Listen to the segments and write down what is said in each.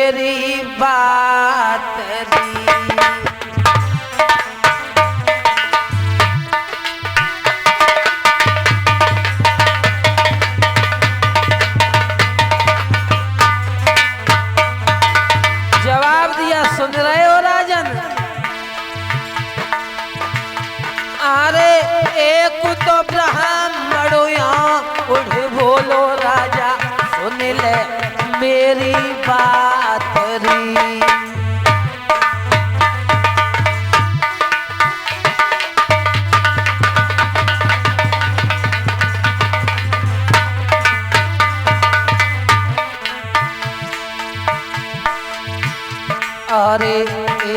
मेरी बात री। जवाब दिया, सुन रहे हो राजन? अरे एक तो ब्राह्मणो यहाँ उठ बोलो राजा, सुन ले मेरी बात री। अरे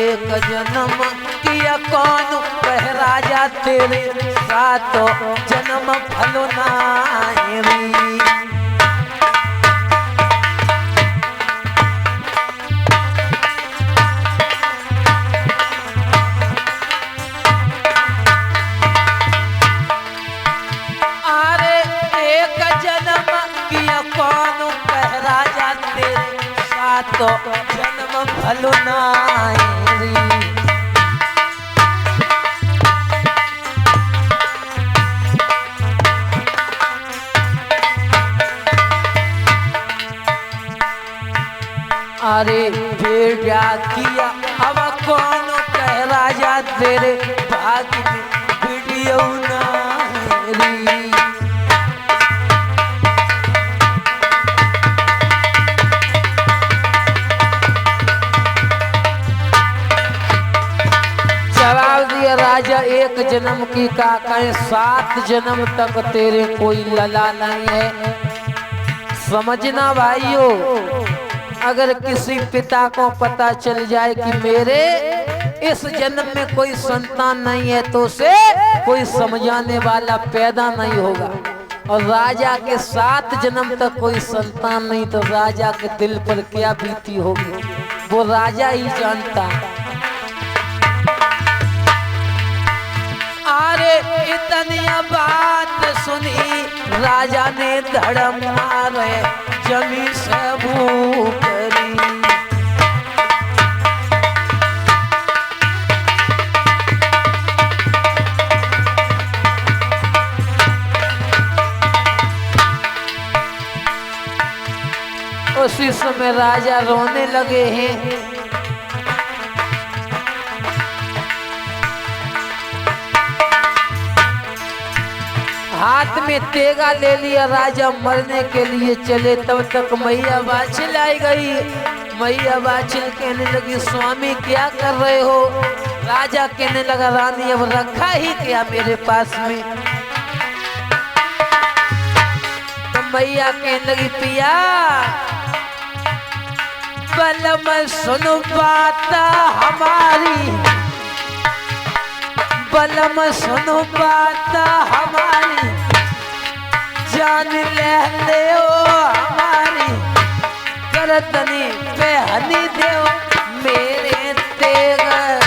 एक जन्म किया कौन कह राजा, तेरे सातों जन्म फल नायरी। अरे एक जन्म किया कौन कह राजा, तेरे सातों जन्म फल नायरी। अरे बेटा किया अब कौन कह राजा, तेरे भाग्य में वीडियो नायरी। जवाब दिया राजा, एक जन्म की का कहे 7 जन्म तक तेरे कोई लला नहीं है। समझना भाइयों, अगर किसी पिता को पता चल जाए कि मेरे इस जन्म में कोई संतान नहीं है, तो उसे कोई समझाने वाला पैदा नहीं होगा। और राजा के 7 जन्म तक कोई संतान नहीं, तो राजा के दिल पर क्या बीती होगी वो राजा ही जानता। अरे इतनी बात सुनी राजा ने धड़म मारे जमी से भूख री। उसी समय राजा रोने लगे हैं। हाथ में तेगा ले लिया, राजा मरने के लिए चले। तब तक मैया बाछिल आई गई। मैया बाछिल कहने लगी, स्वामी क्या कर रहे हो? राजा कहने लगा, रानी अब रखा ही क्या मेरे पास में? तो मैया कहने लगी, पिया बलम सुनो बात हमारी, बलम सुनो बात हमारी, जान ले हो हमारी, करतनी पे हनी देओ मेरे तेगर।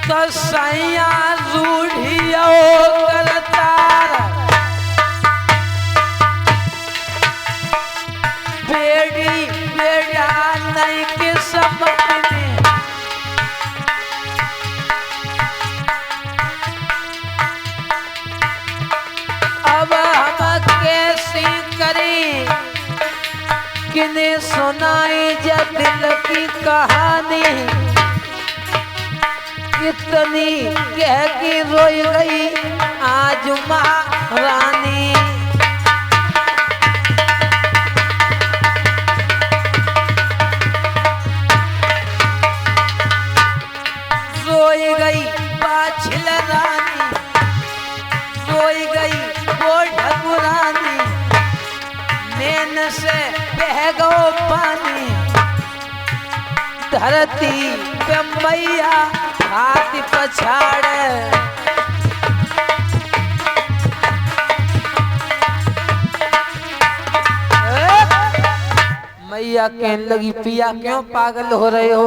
तो सैया रूढ़ियो करतार, बेड़ी बेड़ा नहीं के समझने। अब हम कैसी करें, किन्हें सुनाई जा दिल की कहानी। इतनी कह के रोई गई आज महारानी। रोई गई बाछिल रानी, रोई गई वो ढकुरानी, नैन से बह गो पानी। धरती पे मैया हाथ पछाड़े, मैया कहने लगी, पिया क्यों पागल हो रहे हो?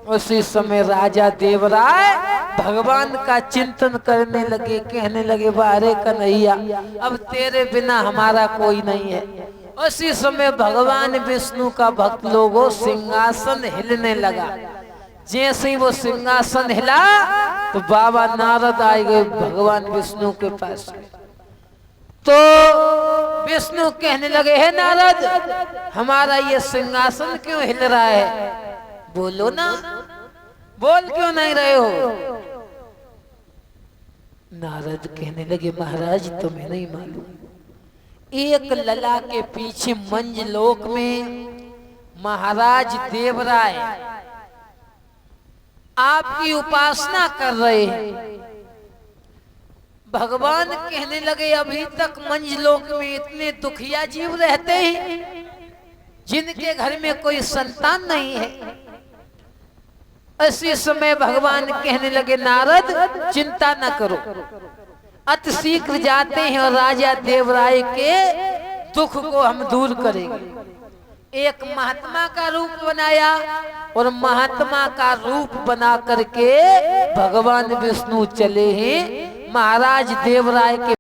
उसी समय राजा देवराय भगवान का चिंतन करने लगे, कहने लगे बारे कन्हैया अब तेरे बिना हमारा कोई नहीं है। उसी समय भगवान विष्णु का भक्त लोगों सिंहासन हिलने लगा। जैसे ही वो सिंहासन हिला तो बाबा नारद आए गए भगवान विष्णु के पास। तो विष्णु कहने लगे हे नारद हमारा ये सिंहासन क्यों हिल रहा है, बोलो ना, बोल क्यों नहीं रहे हो। नारद कहने लगे महाराज तुम्हें नहीं मालूम, एक लला के पीछे मंजलोक में महाराज देवराय आपकी उपासना कर रहे हैं। भगवान कहने लगे अभी तक मंजलोक में इतने दुखिया जीव रहते हैं जिनके घर में कोई संतान नहीं है। इसी समय भगवान कहने लगे नारद चिंता न करो, अति शीघ्र जाते हैं और राजा देवराय के दुख को हम दूर करेंगे। एक महात्मा का रूप बनाया और महात्मा का रूप बना करके भगवान विष्णु चले हैं महाराज देवराय के